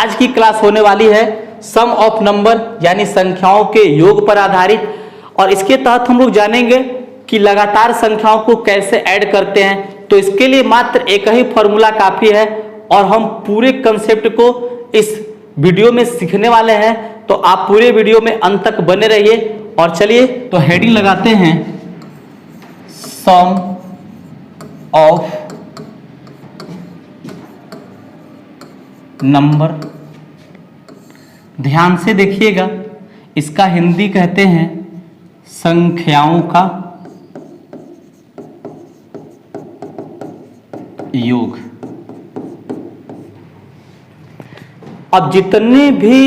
आज की क्लास होने वाली है सम ऑफ नंबर यानी संख्याओं के योग पर आधारित। और इसके तहत हम लोग जानेंगे कि लगातार संख्याओं को कैसे ऐड करते हैं। तो इसके लिए मात्र एक ही फॉर्मूला काफी है और हम पूरे कंसेप्ट को इस वीडियो में सीखने वाले हैं। तो आप पूरे वीडियो में अंत तक बने रहिए। और चलिए तो हेडिंग लगाते हैं सम ऑफ नंबर। ध्यान से देखिएगा, इसका हिंदी कहते हैं संख्याओं का योग। अब जितने भी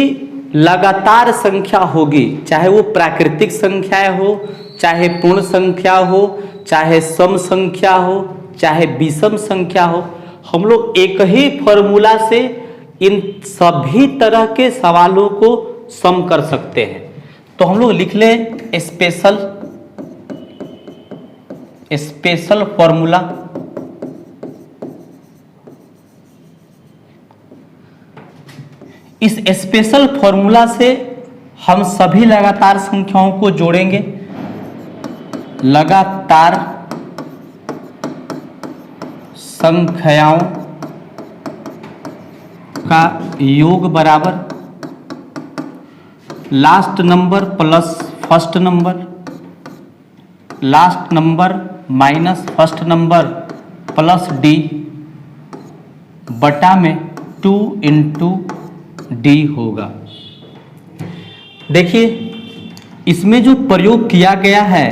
लगातार संख्या होगी, चाहे वो प्राकृतिक संख्याएं हो, चाहे पूर्ण संख्या हो, चाहे सम संख्या हो, चाहे विषम संख्या हो, हम लोग एक ही फॉर्मूला से इन सभी तरह के सवालों को सम कर सकते हैं। तो हम लोग लिख लें स्पेशल फॉर्मूला। इस स्पेशल फॉर्मूला से हम सभी लगातार संख्याओं को जोड़ेंगे। लगातार संख्याओं का योग बराबर last number plus first number, last number minus first number plus D बटा में 2 इंटू डी होगा। देखिए इसमें जो प्रयोग किया गया है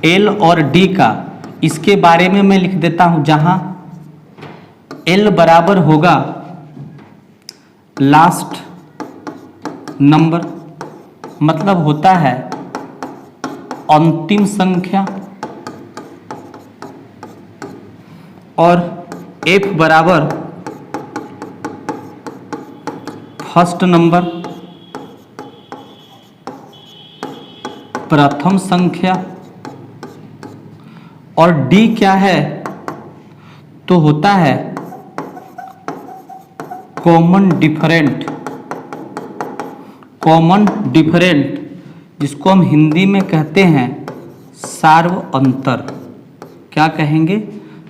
एल और डी का, इसके बारे में मैं लिख देता हूं। जहां एल बराबर होगा लास्ट नंबर, मतलब होता है अंतिम संख्या, और एफ बराबर फर्स्ट नंबर प्रथम संख्या, और डी क्या है तो होता है कॉमन डिफरेंट, जिसको हम हिंदी में कहते हैं सार्व अंतर। क्या कहेंगे?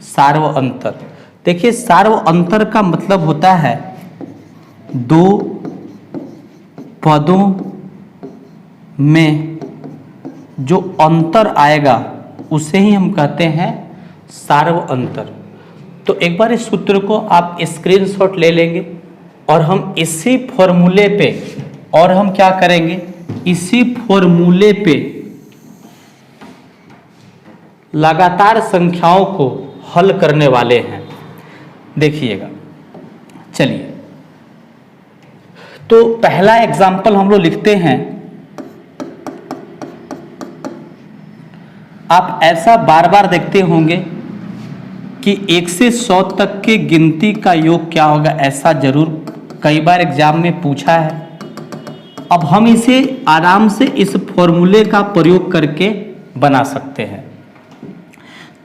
सार्व अंतर। देखिए सार्व अंतर का मतलब होता है दो पदों में जो अंतर आएगा उसे ही हम कहते हैं सार्व अंतर। तो एक बार इस सूत्र को आप स्क्रीनशॉट ले लेंगे और हम इसी फॉर्मूले पे, और हम क्या करेंगे, इसी फॉर्मूले पे लगातार संख्याओं को हल करने वाले हैं। देखिएगा, चलिए तो पहला एग्जाम्पल हम लोग लिखते हैं। आप ऐसा बार बार देखते होंगे कि 1 से 100 तक के गिनती का योग क्या होगा, ऐसा जरूर कई बार एग्जाम में पूछा है। अब हम इसे आराम से इस फॉर्मूले का प्रयोग करके बना सकते हैं।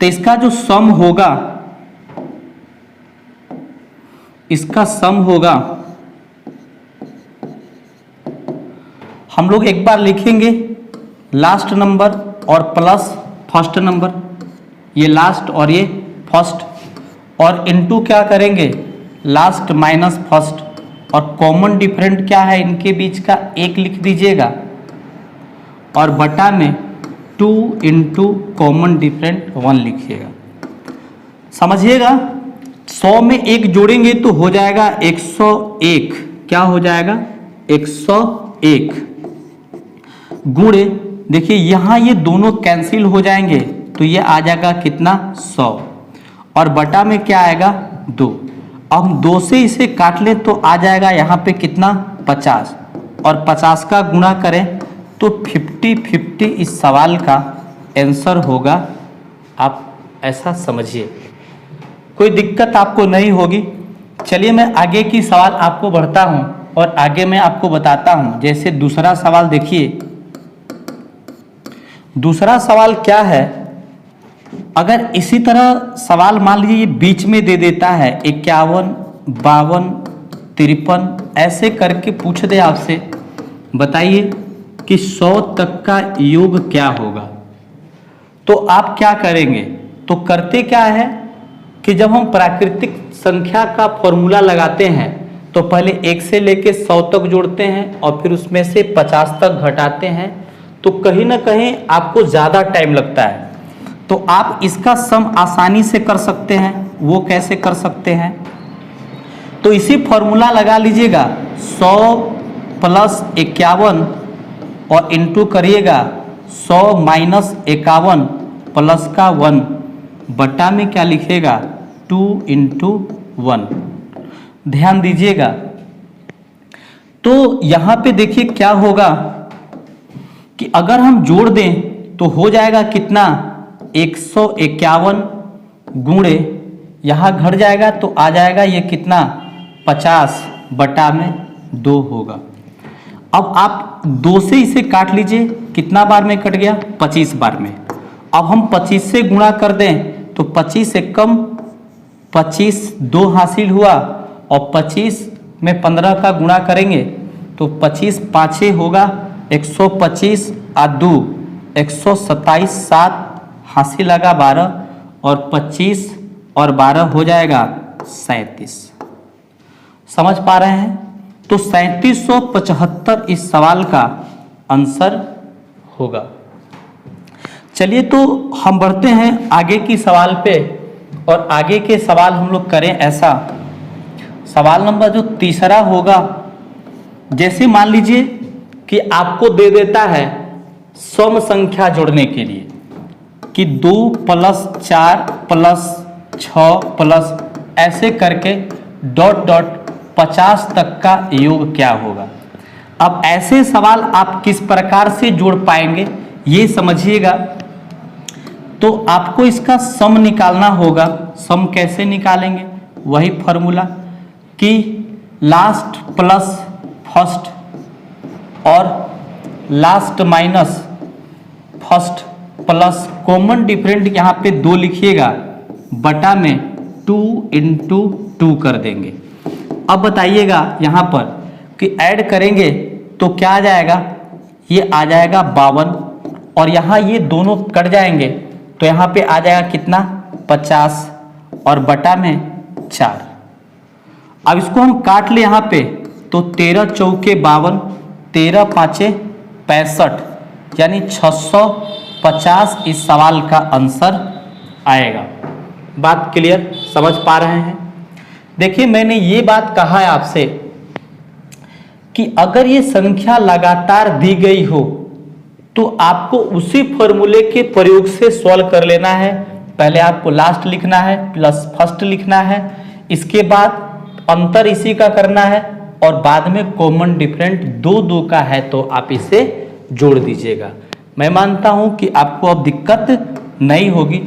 तो इसका जो सम होगा, इसका सम होगा, हम लोग एक बार लिखेंगे लास्ट नंबर और प्लस फर्स्ट नंबर, ये लास्ट और ये फर्स्ट, और इनटू क्या करेंगे लास्ट माइनस फर्स्ट, और कॉमन डिफरेंट क्या है इनके बीच का, 1 लिख दीजिएगा, और बटा में 2 इंटू कॉमन डिफरेंट 1 लिखिएगा। समझिएगा 100 में 1 जोड़ेंगे तो हो जाएगा 101। क्या हो जाएगा? 101 गुणे, देखिए यहां ये दोनों कैंसिल हो जाएंगे तो ये आ जाएगा कितना 100, और बटा में क्या आएगा 2। अब हम 2 से इसे काट लें तो आ जाएगा यहाँ पे कितना 50, और 50 का गुणा करें तो 50-50 इस सवाल का आंसर होगा। आप ऐसा समझिए, कोई दिक्कत आपको नहीं होगी। चलिए मैं आगे की सवाल आपको बढ़ता हूँ और आगे मैं आपको बताता हूँ। जैसे दूसरा सवाल देखिए, दूसरा सवाल क्या है, अगर इसी तरह सवाल मान लीजिए बीच में दे देता है 51, 52, 53, ऐसे करके पूछ दे आपसे, बताइए कि 100 तक का योग क्या होगा, तो आप क्या करेंगे? तो करते क्या है कि जब हम प्राकृतिक संख्या का फॉर्मूला लगाते हैं तो पहले 1 से लेके 100 तक जोड़ते हैं और फिर उसमें से 50 तक घटाते हैं, तो कहीं ना कहीं आपको ज़्यादा टाइम लगता है। तो आप इसका सम आसानी से कर सकते हैं। वो कैसे कर सकते हैं? तो इसी फॉर्मूला लगा लीजिएगा, 100 प्लस 51 और इंटू करिएगा 100 माइनस 51 प्लस का 1 बटा में क्या लिखेगा 2 इंटू 1। ध्यान दीजिएगा, तो यहां पे देखिए क्या होगा कि अगर हम जोड़ दें तो हो जाएगा कितना 151 गुणे यहां घट जाएगा तो आ जाएगा ये कितना 50 बटा में 2 होगा। अब आप 2 से इसे काट लीजिए, कितना बार में कट गया 25 बार में। अब हम 25 से गुणा कर दें तो 25 से कम 25 2 हासिल हुआ और 25 में 15 का गुणा करेंगे तो 25 पाँचे होगा 125 और 2 127 7 हासिल लगा 12 और 25 और 12 हो जाएगा 37। समझ पा रहे हैं? तो 3775 इस सवाल का आंसर होगा। चलिए तो हम बढ़ते हैं आगे की सवाल पे और आगे के सवाल हम लोग करें ऐसा। सवाल नंबर जो तीसरा होगा, जैसे मान लीजिए कि आपको दे देता है सम संख्या जोड़ने के लिए कि 2 प्लस 4 प्लस 6 प्लस ऐसे करके डॉट डॉट 50 तक का योग क्या होगा। अब ऐसे सवाल आप किस प्रकार से जोड़ पाएंगे ये समझिएगा। तो आपको इसका सम निकालना होगा। सम कैसे निकालेंगे? वही फॉर्मूला कि लास्ट प्लस फर्स्ट और last minus first plus common different यहाँ पे 2 लिखिएगा बटा में 2 इंटू 2 कर देंगे। अब बताइएगा यहाँ पर कि ऐड करेंगे तो क्या आ जाएगा, ये आ जाएगा 52 और यहाँ ये दोनों कट जाएंगे तो यहाँ पे आ जाएगा कितना 50 और बटा में 4। अब इसको हम काट ले यहाँ पे तो 13 चौके 52 13 पाँचे 65 यानी 650 इस सवाल का आंसर आएगा। बात क्लियर? समझ पा रहे हैं? देखिए मैंने ये बात कहा है आपसे कि अगर ये संख्या लगातार दी गई हो तो आपको उसी फॉर्मूले के प्रयोग से सॉल्व कर लेना है। पहले आपको लास्ट लिखना है प्लस फर्स्ट लिखना है, इसके बाद अंतर इसी का करना है और बाद में कॉमन डिफरेंट 2 का है तो आप इसे जोड़ दीजिएगा। मैं मानता हूं कि आपको अब दिक्कत नहीं होगी।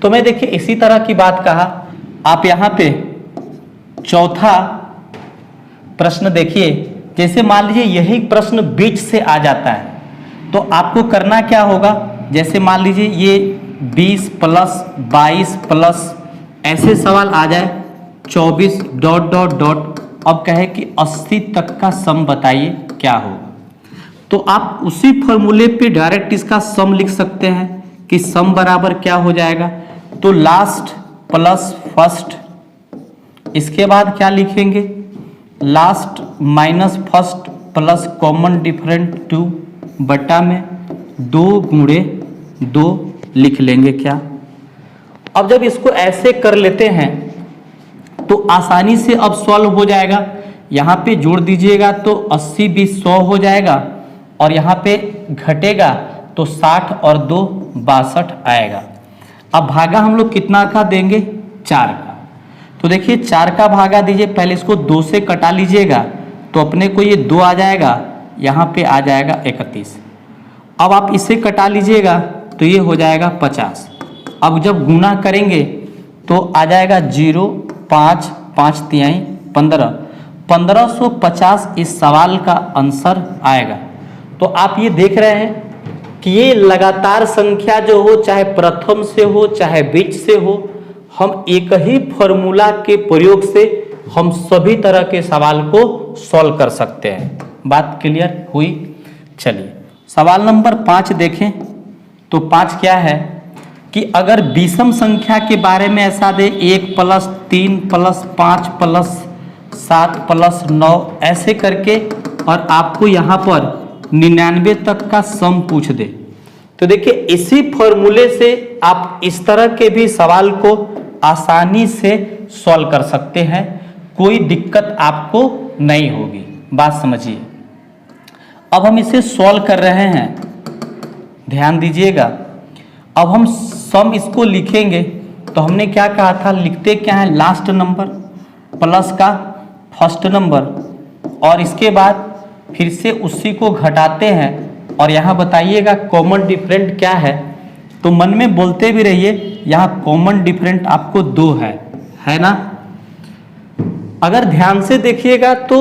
तो मैं देखिए इसी तरह की बात कहा। आप यहाँ पे चौथा प्रश्न देखिए, जैसे मान लीजिए यही प्रश्न बीच से आ जाता है तो आपको करना क्या होगा, जैसे मान लीजिए ये 20 प्लस 22 प्लस ऐसे सवाल आ जाए 24 डॉट डॉट डॉट, अब कहे कि 80 तक का सम बताइए क्या होगा। तो आप उसी फॉर्मूले पे डायरेक्ट इसका सम लिख सकते हैं कि सम बराबर क्या हो जाएगा। तो लास्ट प्लस फर्स्ट, इसके बाद क्या लिखेंगे last minus first plus common different 2 बटा में 2 गुणे 2 लिख लेंगे क्या। अब जब इसको ऐसे कर लेते हैं तो आसानी से अब सॉल्व हो जाएगा। यहाँ पे जोड़ दीजिएगा तो 80 भी 100 हो जाएगा और यहाँ पे घटेगा तो 60 और 2 62 आएगा। अब भागा हम लोग कितना का देंगे 4 का। तो देखिए 4 का भागा दीजिए, पहले इसको 2 से कटा लीजिएगा तो अपने को ये 2 आ जाएगा, यहाँ पे आ जाएगा 31। अब आप इसे कटा लीजिएगा तो ये हो जाएगा 50। अब जब गुना करेंगे तो आ जाएगा 0 5 5 तिहाई 15, 1550 इस सवाल का आंसर आएगा। तो आप ये देख रहे हैं कि ये लगातार संख्या जो हो, चाहे प्रथम से हो चाहे बीच से हो, हम एक ही फॉर्मूला के प्रयोग से हम सभी तरह के सवाल को सॉल्व कर सकते हैं। बात क्लियर हुई? चलिए सवाल नंबर 5 देखें तो 5 क्या है कि अगर विषम संख्या के बारे में ऐसा दे 1 + 3 + 5 + 7 + 9 ऐसे करके और आपको यहाँ पर 99 तक का सम पूछ दे, तो देखिए इसी फॉर्मूले से आप इस तरह के भी सवाल को आसानी से सॉल्व कर सकते हैं, कोई दिक्कत आपको नहीं होगी। बात समझिए। अब हम इसे सॉल्व कर रहे हैं, ध्यान दीजिएगा। अब हम सम इसको लिखेंगे तो हमने क्या कहा था, लिखते क्या है, लास्ट नंबर प्लस का फर्स्ट नंबर और इसके बाद फिर से उसी को घटाते हैं और यहाँ बताइएगा कॉमन डिफरेंट क्या है। तो मन में बोलते भी रहिए, यहाँ कॉमन डिफरेंट आपको 2 है ना। अगर ध्यान से देखिएगा तो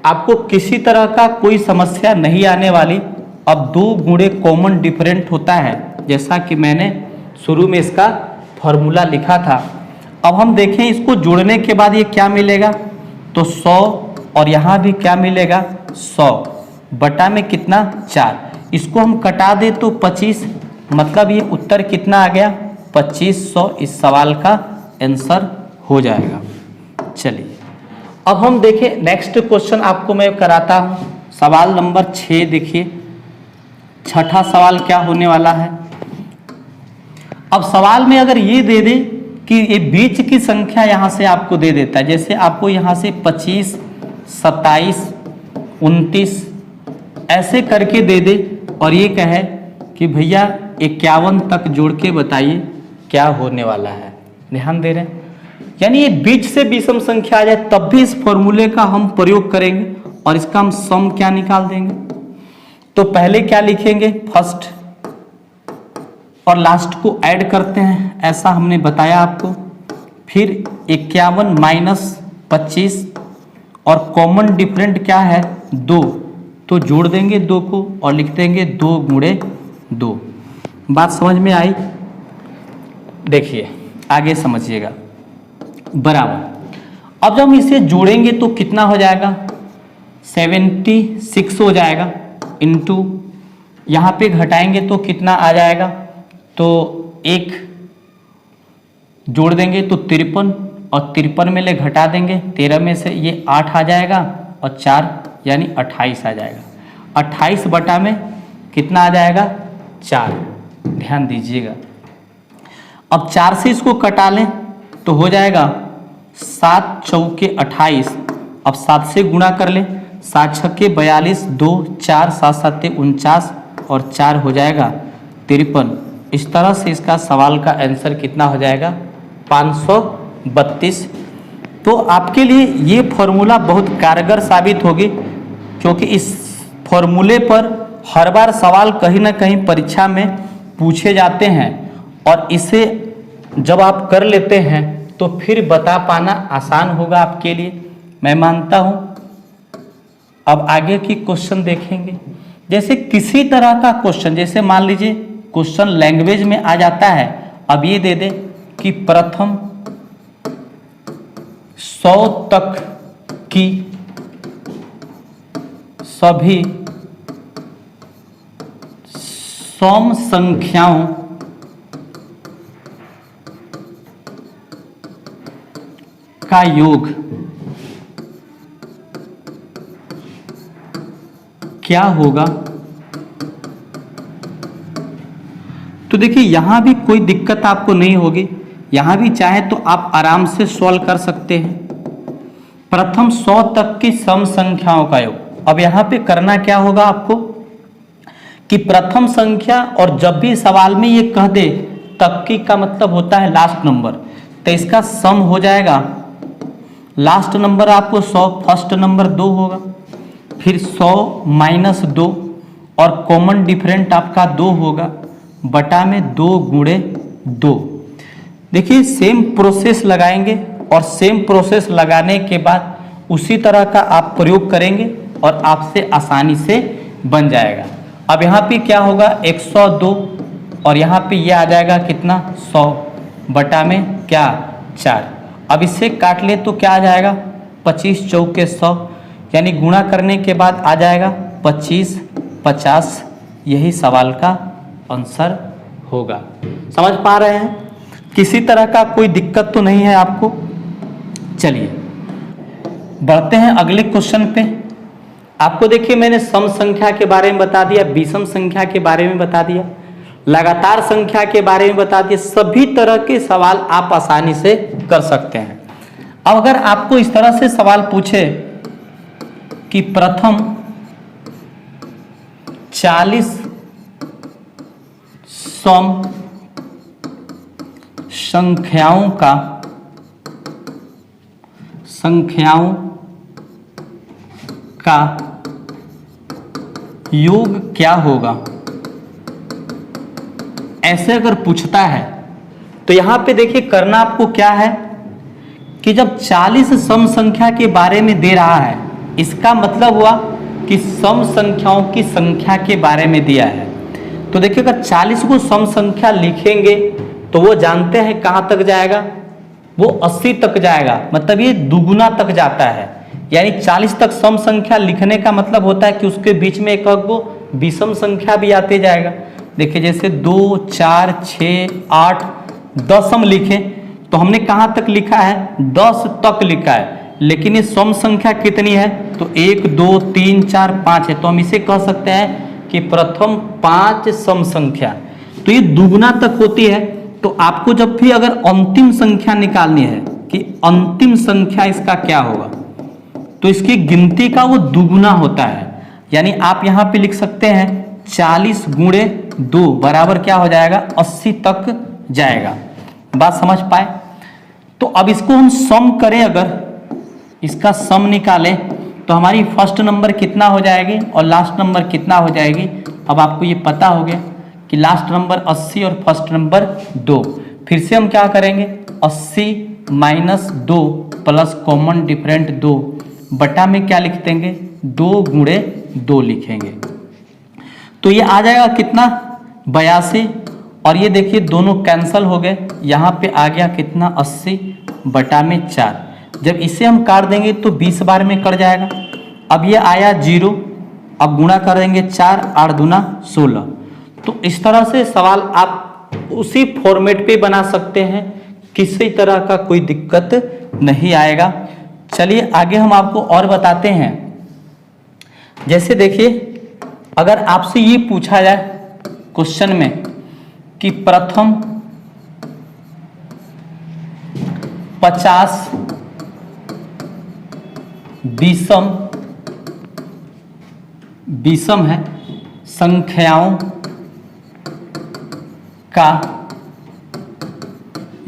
आपको किसी तरह का कोई समस्या नहीं आने वाली। अब 2 गुणे कॉमन डिफरेंट होता है, जैसा कि मैंने शुरू में इसका फॉर्मूला लिखा था। अब हम देखें इसको जोड़ने के बाद ये क्या मिलेगा, तो 100 और यहाँ भी क्या मिलेगा 100 बटा में कितना 4। इसको हम कटा दे तो 25, मतलब ये उत्तर कितना आ गया 2500। इस सवाल का आंसर हो जाएगा। चलिए अब हम देखें नेक्स्ट क्वेश्चन आपको मैं कराता हूँ। सवाल नंबर 6 देखिए, छठा सवाल क्या होने वाला है। अब सवाल में अगर ये दे दे कि ये बीच की संख्या यहाँ से आपको दे देता है, जैसे आपको यहाँ से 25, 27, 29 ऐसे करके दे दे और ये कहे कि भैया 51 तक जोड़ के बताइए क्या होने वाला है। ध्यान दे रहे हैं, यानी ये बीच से विषम संख्या आ जाए तब भी इस फॉर्मूले का हम प्रयोग करेंगे और इसका हम सम क्या निकाल देंगे। तो पहले क्या लिखेंगे, फर्स्ट और लास्ट को ऐड करते हैं, ऐसा हमने बताया आपको। फिर 51 - 25 और कॉमन डिफरेंट क्या है 2, तो जोड़ देंगे 2 को और लिख देंगे 2 गुणे 2। बात समझ में आई? देखिए आगे समझिएगा। बराबर अब जब हम इसे जोड़ेंगे तो कितना हो जाएगा 76 हो जाएगा, इंटू यहाँ पे घटाएंगे तो कितना आ जाएगा, तो 1 जोड़ देंगे तो 53 और 53 में ले घटा देंगे 13 में से ये 8 आ जाएगा और 4 यानी 28 आ जाएगा। 28 बटा में कितना आ जाएगा 4। ध्यान दीजिएगा। अब 4 से इसको कटा लें तो हो जाएगा 7 चौके 28। अब 7 से गुणा कर लें, 7 छक्के 42, 2 4 7 7 49 और 4 हो जाएगा 53। इस तरह से इसका सवाल का आंसर कितना हो जाएगा 532। तो आपके लिए ये फॉर्मूला बहुत कारगर साबित होगी, क्योंकि इस फॉर्मूले पर हर बार सवाल कहीं ना कहीं परीक्षा में पूछे जाते हैं और इसे जब आप कर लेते हैं तो फिर बता पाना आसान होगा आपके लिए, मैं मानता हूँ। अब आगे की क्वेश्चन देखेंगे। जैसे किसी तरह का क्वेश्चन, जैसे मान लीजिए क्वेश्चन लैंग्वेज में आ जाता है। अब ये दे दे कि प्रथम 100 तक की सभी सम संख्याओं का योग क्या होगा। तो देखिए यहां भी कोई दिक्कत आपको नहीं होगी, यहां भी चाहे तो आप आराम से सॉल्व कर सकते हैं। प्रथम 100 तक की सम संख्याओं का योग। अब यहां पे करना क्या होगा आपको कि प्रथम संख्या, और जब भी सवाल में ये कह दे तक की का मतलब होता है लास्ट नंबर, तो इसका सम हो जाएगा लास्ट नंबर आपको 100, फर्स्ट नंबर 2 होगा, फिर 100 - 2 और कॉमन डिफरेंट आपका 2 होगा बटा में 2 गुणे 2। देखिए सेम प्रोसेस लगाएंगे और सेम प्रोसेस लगाने के बाद उसी तरह का आप प्रयोग करेंगे और आपसे आसानी से बन जाएगा। अब यहाँ पे क्या होगा 102 और यहाँ पे ये आ जाएगा कितना 100 बटा में क्या 4। अब इससे काट ले तो क्या आ जाएगा 25 चौके 100, यानी गुणा करने के बाद आ जाएगा 25 50। यही सवाल का आंसर होगा। समझ पा रहे हैं? किसी तरह का कोई दिक्कत तो नहीं है आपको? चलिए बढ़ते हैं अगले क्वेश्चन पे। आपको देखिए मैंने सम संख्या के बारे में बता दिया, विषम संख्या के बारे में बता दिया, लगातार संख्या के बारे में बता दिया। सभी तरह के सवाल आप आसानी से कर सकते हैं। अब अगर आपको इस तरह से सवाल पूछे कि प्रथम 40 सम संख्याओं का योग क्या होगा, ऐसे अगर पूछता है तो यहां पे देखिए करना आपको क्या है कि जब 40 सम संख्या के बारे में दे रहा है, इसका मतलब हुआ कि सम संख्याओं की संख्या के बारे में दिया है। तो देखिए अगर 40 को सम संख्या लिखेंगे तो वो जानते हैं कहां तक जाएगा, वो 80 तक जाएगा, मतलब ये दुगुना तक जाता है। यानी 40 तक सम संख्या लिखने का मतलब होता है कि उसके बीच में एक विषम संख्या भी आते जाएगा। देखिए जैसे 2 4 6 8 10 हम लिखें तो हमने कहां तक लिखा है, 10 तक लिखा है, लेकिन ये सम संख्या कितनी है तो 1 2 3 4 5 है। तो हम इसे कह सकते हैं कि प्रथम 5 सम संख्या। तो ये दुगुना तक होती है। तो आपको जब भी अगर अंतिम संख्या निकालनी है कि अंतिम संख्या इसका क्या होगा, तो इसकी गिनती का वो दुगुना होता है। यानी आप यहां पे लिख सकते हैं 40 गुणे 2 बराबर क्या हो जाएगा, 80 तक जाएगा। बात समझ पाए? तो अब इसको हम सम करें, अगर इसका सम निकालें तो हमारी फर्स्ट नंबर कितना हो जाएगी और लास्ट नंबर कितना हो जाएगी। अब आपको ये पता हो गया कि लास्ट नंबर 80 और फर्स्ट नंबर 2। फिर से हम क्या करेंगे, 80 माइनस 2 प्लस कॉमन डिफरेंट 2 बटा में क्या लिख देंगे, 2 गुणे 2 लिखेंगे। तो ये आ जाएगा कितना, 82। और ये देखिए दोनों कैंसल हो गए, यहाँ पे आ गया कितना, 80 बटा में 4। जब इसे हम काट देंगे तो 20 बार में कट जाएगा। अब ये आया 0, अब गुणा कर देंगे 4 8 दूना 16। तो इस तरह से सवाल आप उसी फॉर्मेट पे बना सकते हैं, किसी तरह का कोई दिक्कत नहीं आएगा। चलिए आगे हम आपको और बताते हैं। जैसे देखिए अगर आपसे ये पूछा जाए क्वेश्चन में कि प्रथम 50 विषम है संख्याओं का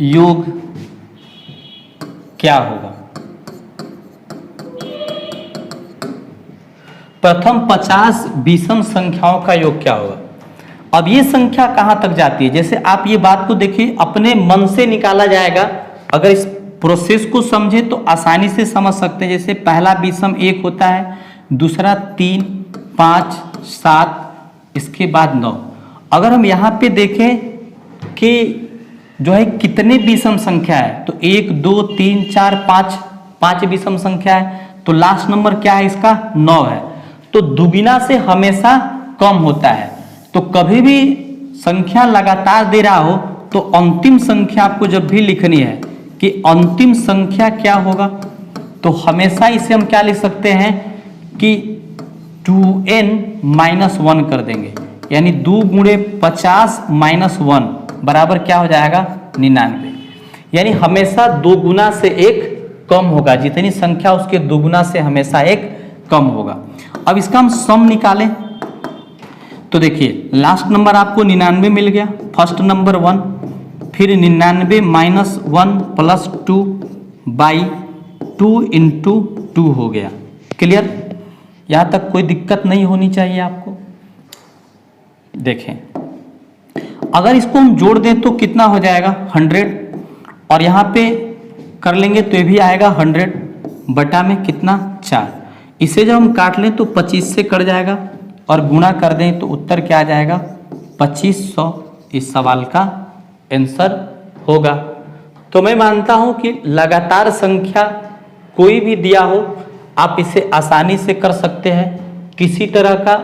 योग क्या होगा। प्रथम 50 विषम संख्याओं का योग क्या होगा। अब ये संख्या कहां तक जाती है, जैसे आप ये बात को देखिए अपने मन से निकाला जाएगा। अगर इस प्रोसेस को समझे तो आसानी से समझ सकते हैं। जैसे पहला विषम 1 होता है, दूसरा 3 5 7, इसके बाद 9। अगर हम यहाँ पे देखें कि जो है कितने विषम संख्या है, तो 1 2 3 4 5 5 विषम संख्या है। तो लास्ट नंबर क्या है इसका, 9 है। तो दुगुना से हमेशा कम होता है। तो कभी भी संख्या लगातार दे रहा हो तो अंतिम संख्या आपको जब भी लिखनी है कि अंतिम संख्या क्या होगा, तो हमेशा इसे हम क्या लिख सकते हैं कि 2n-1 कर देंगे। यानी 2 गुणे 50 माइनस 1 बराबर क्या हो जाएगा, 99। यानी हमेशा दोगुना से एक कम होगा, जितनी संख्या उसके दोगुना से हमेशा एक कम होगा। अब इसका हम सम निकालें तो देखिए लास्ट नंबर आपको 99 मिल गया, फर्स्ट नंबर 1, फिर 99 माइनस 1 प्लस 2 बाई 2 इंटू 2 हो गया। क्लियर? यहाँ तक कोई दिक्कत नहीं होनी चाहिए आपको। देखें अगर इसको हम जोड़ दें तो कितना हो जाएगा, 100, और यहाँ पे कर लेंगे तो ये भी आएगा 100 बटा में कितना, 4। इसे जब हम काट लें तो 25 से कट जाएगा और गुणा कर दें तो उत्तर क्या आ जाएगा, 2500 इस सवाल का आंसर होगा। तो मैं मानता हूं कि लगातार संख्या कोई भी दिया हो आप इसे आसानी से कर सकते हैं। किसी तरह का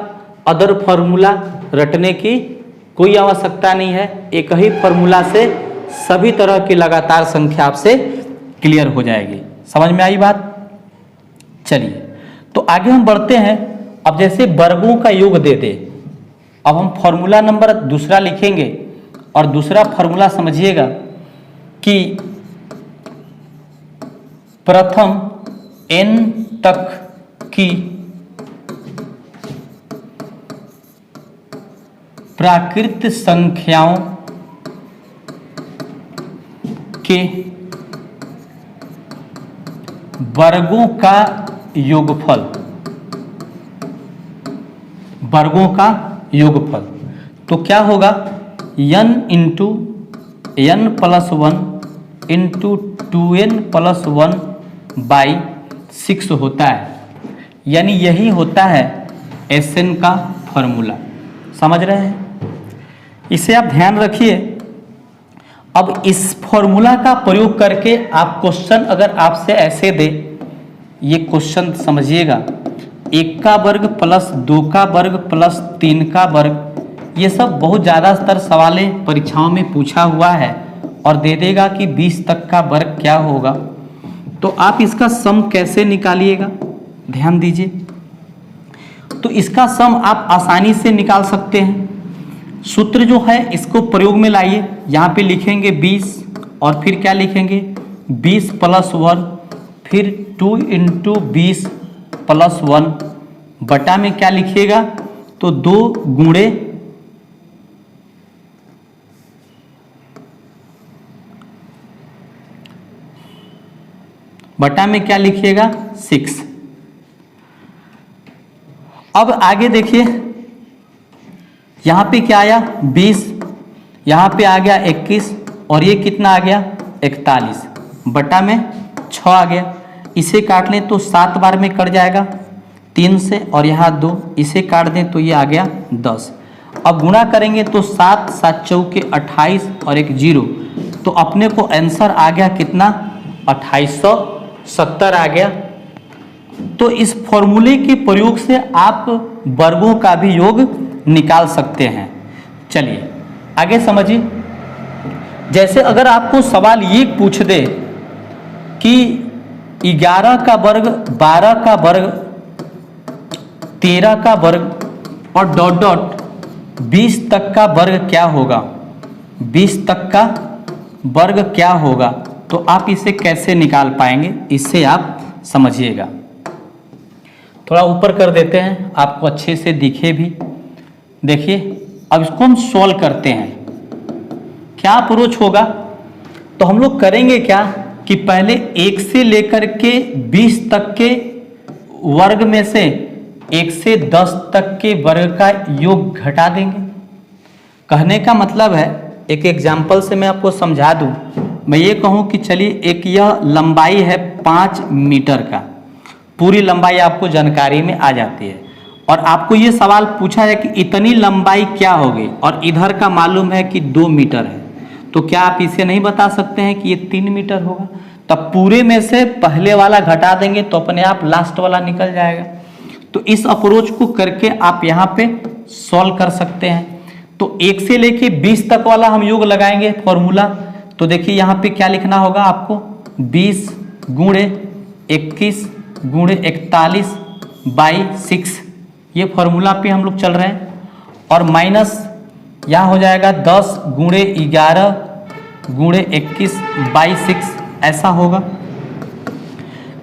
अदर फॉर्मूला रटने की कोई आवश्यकता नहीं है। एक ही फॉर्मूला से सभी तरह की लगातार संख्या आपसे क्लियर हो जाएगी। समझ में आई बात? चलिए तो आगे हम बढ़ते हैं। अब जैसे वर्गों का योग दे दे, अब हम फॉर्मूला नंबर दूसरा लिखेंगे और दूसरा फॉर्मूला समझिएगा कि प्रथम n तक की प्राकृत संख्याओं के वर्गों का योगफल, वर्गों का योगफल तो क्या होगा n into n plus 1 into 2n plus 1 by 6 होता है। यानी यही होता है Sn का फॉर्मूला। समझ रहे हैं? इसे आप ध्यान रखिए। अब इस फॉर्मूला का प्रयोग करके आप क्वेश्चन अगर आपसे ऐसे दे, ये क्वेश्चन समझिएगा, 1 का वर्ग प्लस 2 का वर्ग प्लस 3 का वर्ग, ये सब बहुत ज़्यादातर सवालें परीक्षाओं में पूछा हुआ है और दे देगा कि 20 तक का वर्ग क्या होगा। तो आप इसका सम कैसे निकालिएगा, ध्यान दीजिए। तो इसका सम आप आसानी से निकाल सकते हैं। सूत्र जो है इसको प्रयोग में लाइए। यहाँ पे लिखेंगे 20 और फिर क्या लिखेंगे 20 प्लस 1, फिर 2 इंटू 20 प्लस 1 बटा में क्या लिखिएगा तो 2 गुणे बटा में क्या लिखिएगा 6। अब आगे देखिए, यहाँ पे क्या आया 20, यहाँ पे आ गया 21 और ये कितना आ गया 41 बटा में 6 आ गया। इसे काट लें तो 7 बार में कट जाएगा 3 से, और यहाँ 2, इसे काट दें तो ये आ गया 10। अब गुणा करेंगे तो 7 7 चौके 28 और एक 0, तो अपने को आंसर आ गया कितना 2870 आ गया। तो इस फॉर्मूले के प्रयोग से आप वर्गों का भी योग निकाल सकते हैं। चलिए आगे समझिए। जैसे अगर आपको सवाल ये पूछ दे कि 11 का वर्ग, 12 का वर्ग, 13 का वर्ग और डॉट डॉट 20 तक का वर्ग क्या होगा, 20 तक का वर्ग क्या होगा, तो आप इसे कैसे निकाल पाएंगे, इससे आप समझिएगा। थोड़ा ऊपर कर देते हैं आपको अच्छे से दिखे भी। देखिए अब इसको हम सॉल्व करते हैं। क्या अप्रोच होगा, तो हम लोग करेंगे क्या कि पहले 1 से लेकर के 20 तक के वर्ग में से 1 से 10 तक के वर्ग का योग घटा देंगे। कहने का मतलब है, एक एग्जाम्पल से मैं आपको समझा दूं। मैं ये कहूं कि चलिए एक यह लंबाई है 5 मीटर का, पूरी लंबाई आपको जानकारी में आ जाती है, और आपको ये सवाल पूछा है कि इतनी लंबाई क्या होगी, और इधर का मालूम है कि 2 मीटर है, तो क्या आप इसे नहीं बता सकते हैं कि ये 3 मीटर होगा। तब पूरे में से पहले वाला घटा देंगे तो अपने आप लास्ट वाला निकल जाएगा। तो इस अप्रोच को करके आप यहाँ पे सॉल्व कर सकते हैं। तो 1 से लेके 20 तक वाला हम योग लगाएंगे फॉर्मूला। तो देखिए यहाँ पे क्या लिखना होगा आपको, 20 गुणे 21 गुणे 41 बाई 6, ये फॉर्मूला पे हम लोग चल रहे हैं। और माइनस यहाँ हो जाएगा 10 गुणे 11 गुणे 21 बाई 6, ऐसा होगा।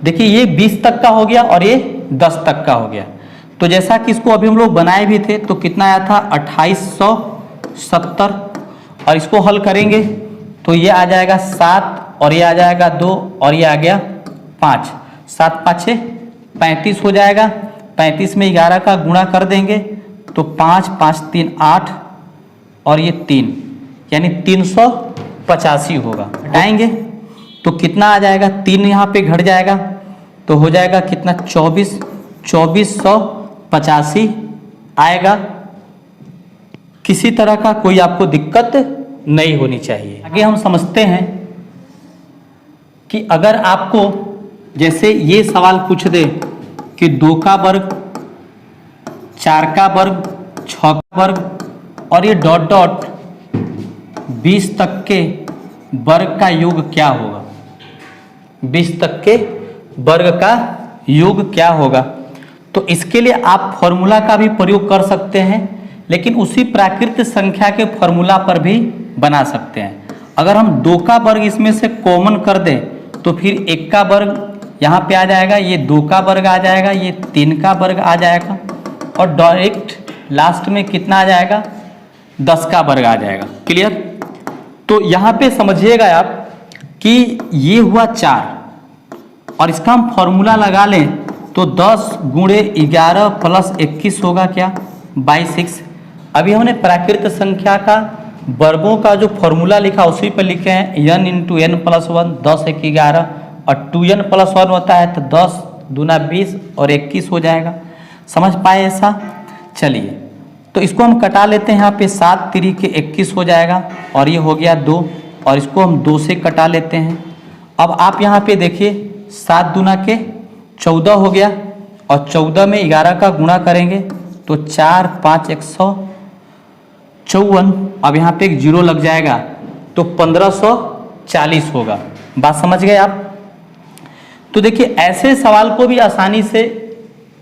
देखिए ये 20 तक का हो गया और ये 10 तक का हो गया। तो जैसा कि इसको अभी हम लोग बनाए भी थे, तो कितना आया था 2870, और इसको हल करेंगे तो ये आ जाएगा 7 और ये आ जाएगा 2 और ये आ गया 5, 7 5 35 हो जाएगा। 35 में 11 का गुणा कर देंगे तो 5 5 3 8 और ये 3, यानी 385 होगा। हटाएंगे तो कितना आ जाएगा, 3 यहाँ पे घट जाएगा तो हो जाएगा कितना 2485 आएगा। किसी तरह का कोई आपको दिक्कत नहीं होनी चाहिए। आगे हम समझते हैं कि अगर आपको जैसे ये सवाल पूछ दे कि 2 का वर्ग, 4 का वर्ग, 6 का वर्ग और ये डॉट डॉट 20 तक के वर्ग का योग क्या होगा, 20 तक के वर्ग का योग क्या होगा। तो इसके लिए आप फॉर्मूला का भी प्रयोग कर सकते हैं, लेकिन उसी प्राकृत संख्या के फॉर्मूला पर भी बना सकते हैं। अगर हम 2 का वर्ग इसमें से कॉमन कर दें तो फिर 1 का वर्ग यहाँ पे आ जाएगा, ये 2 का वर्ग आ जाएगा, ये 3 का वर्ग आ जाएगा और डायरेक्ट लास्ट में कितना आ जाएगा, 10 का वर्ग आ जाएगा। क्लियर। तो यहाँ पे समझिएगा आप कि ये हुआ 4 और इसका हम फॉर्मूला लगा लें तो 10 गुणे 11 प्लस 21 होगा क्या, 22। अभी हमने प्राकृत संख्या का वर्गों का जो फॉर्मूला लिखा उसी पर लिखे हैं n इंटू एन प्लस 1, 10 1 11 और 2n प्लस 1 होता है तो 10 दूना 20 और 21 हो जाएगा। समझ पाए ऐसा। चलिए तो इसको हम कटा लेते हैं, यहाँ पे 7 3 के 21 हो जाएगा और ये हो गया 2 और इसको हम 2 से कटा लेते हैं। अब आप यहाँ पे देखिए 7 दूना के 14 हो गया और 14 में 11 का गुणा करेंगे तो 4 5 154। अब यहाँ पे एक जीरो लग जाएगा तो 1540 होगा। बात समझ गए आप। तो देखिए ऐसे सवाल को भी आसानी से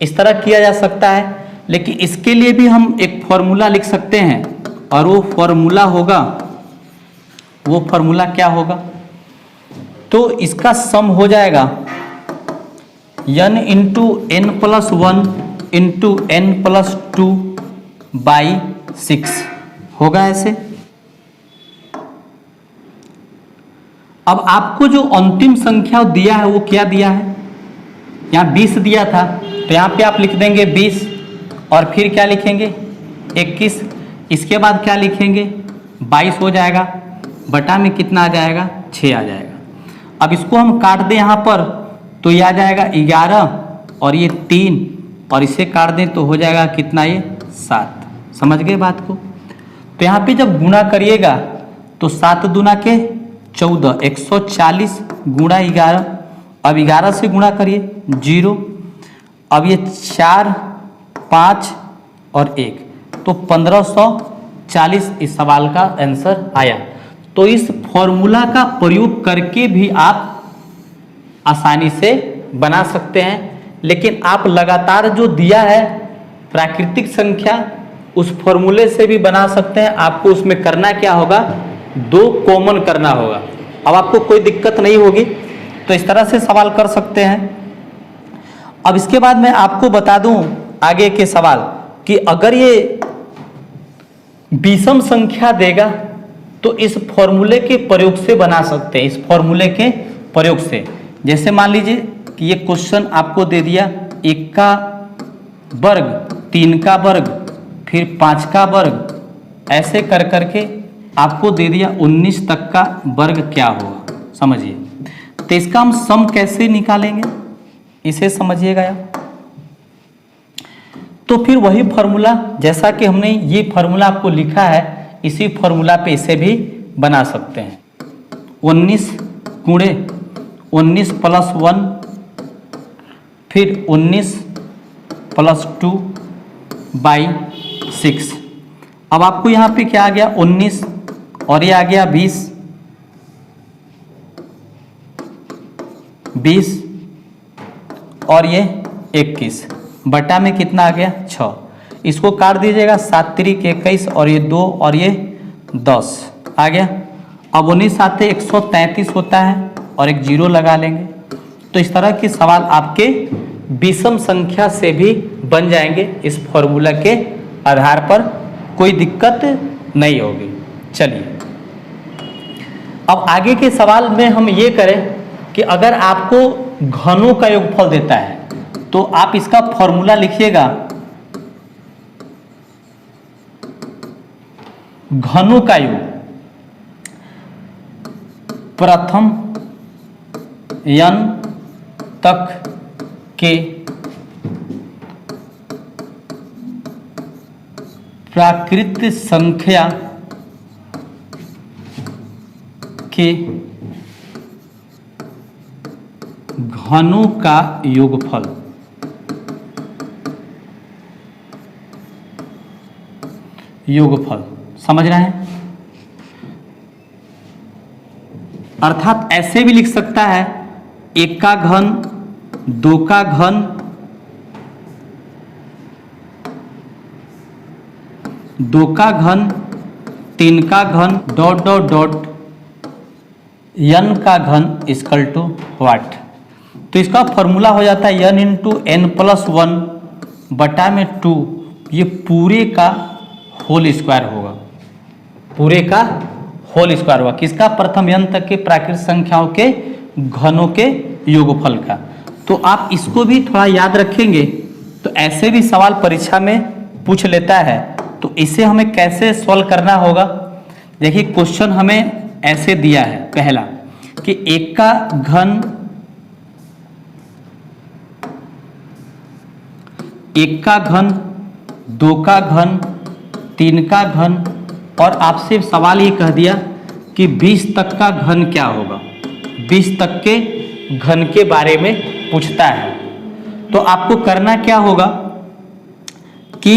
इस तरह किया जा सकता है, लेकिन इसके लिए भी हम एक फॉर्मूला लिख सकते हैं और वो फॉर्मूला क्या होगा, तो इसका सम हो जाएगा n into n plus 1 into n plus 2 by 6 होगा ऐसे। अब आपको जो अंतिम संख्या दिया है वो क्या दिया है, यहाँ 20 दिया था तो यहाँ पे आप लिख देंगे 20 और फिर क्या लिखेंगे 21, इसके बाद क्या लिखेंगे 22 हो जाएगा, बटा में कितना आ जाएगा 6 आ जाएगा। अब इसको हम काट दें यहाँ पर तो ये आ जाएगा 11 और ये 3 और इसे काट दें तो हो जाएगा कितना, ये 7। समझ गए बात को। तो यहाँ पे जब गुणा करिएगा तो 7 दूना के 14 140 गुणा 11, अब 11 से गुणा करिए 0, अब ये 4 5 और 1 तो 1540 इस सवाल का आंसर आया। तो इस फॉर्मूला का प्रयोग करके भी आप आसानी से बना सकते हैं, लेकिन आप लगातार जो दिया है प्राकृतिक संख्या उस फॉर्मूले से भी बना सकते हैं। आपको उसमें करना क्या होगा, 2 कॉमन करना होगा। अब आपको कोई दिक्कत नहीं होगी, तो इस तरह से सवाल कर सकते हैं। अब इसके बाद मैं आपको बता दूं आगे के सवाल कि अगर ये विषम संख्या देगा तो इस फॉर्मूले के प्रयोग से बना सकते हैं, इस फॉर्मूले के प्रयोग से। जैसे मान लीजिए कि ये क्वेश्चन आपको दे दिया 1 का वर्ग, 3 का वर्ग, फिर 5 का वर्ग, ऐसे कर करके आपको दे दिया 19 तक का वर्ग क्या होगा, समझिए। तो इसका हम सम कैसे निकालेंगे इसे समझिएगा आप। तो फिर वही फॉर्मूला जैसा कि हमने ये फॉर्मूला आपको लिखा है, इसी फॉर्मूला पे इसे भी बना सकते हैं। 19 गुणे 19 प्लस 1 फिर 19 प्लस 2 बाई 6। अब आपको यहाँ पे क्या आ गया 19 और ये आ गया 20 और ये 21, बटा में कितना आ गया 6। इसको काट दीजिएगा 7 3 के 21 और ये 2 और ये 10 आ गया। अब 19 आते 133 होता है और एक जीरो लगा लेंगे। तो इस तरह के सवाल आपके विषम संख्या से भी बन जाएंगे, इस फॉर्मूला के आधार पर कोई दिक्कत नहीं होगी। चलिए अब आगे के सवाल में हम ये करें कि अगर आपको घनों का योगफल देता है तो आप इसका फॉर्मूला लिखिएगा। घनों का योग प्रथम n तक के प्राकृत संख्या के घनों का योगफल। योगफल समझ रहे हैं? अर्थात ऐसे भी लिख सकता है, 1 का घन, 2 का घन, 2 का घन, 3 का घन, डॉट डॉट डॉट, n का घन इक्वल टू व्हाट। तो इसका फॉर्मूला हो जाता है n इंटू n प्लस 1 बटा में 2, ये पूरे का होल स्क्वायर होगा। पूरे का होल स्क्वायर हुआ किसका? प्रथम n तक के प्राकृतिक संख्याओं के घनों के योगफल का। तो आप इसको भी थोड़ा याद रखेंगे तो ऐसे भी सवाल परीक्षा में पूछ लेता है। तो इसे हमें कैसे सॉल्व करना होगा? देखिए क्वेश्चन हमें ऐसे दिया है, पहला कि 1 का घन, 1 का घन, 2 का घन, 3 का घन, और आपसे सवाल ये कह दिया कि 20 तक का घन क्या होगा। 20 तक के घन के बारे में पूछता है। तो आपको करना क्या होगा कि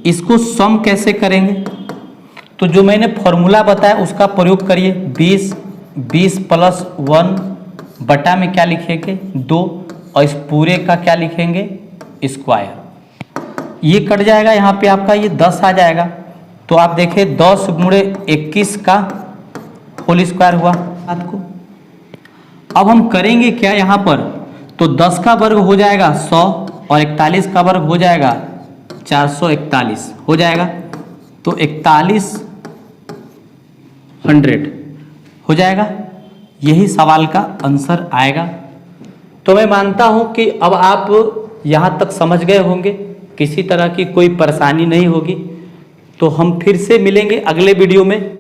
इसको सम कैसे करेंगे? तो जो मैंने फॉर्मूला बताया उसका प्रयोग करिए। 20 प्लस 1 बटा में क्या लिखेंगे? 2, और इस पूरे का क्या लिखेंगे? स्क्वायर। ये कट जाएगा, यहाँ पे आपका ये 10 आ जाएगा। तो आप देखें 10 गुणे 21 का होल स्क्वायर हुआ बात को। अब हम करेंगे क्या यहाँ पर? तो 10 का वर्ग हो जाएगा 100 और 41 का वर्ग हो जाएगा 441 हो जाएगा। तो 4100 हो जाएगा। यही सवाल का आंसर आएगा। तो मैं मानता हूँ कि अब आप यहाँ तक समझ गए होंगे, किसी तरह की कोई परेशानी नहीं होगी। तो हम फिर से मिलेंगे अगले वीडियो में।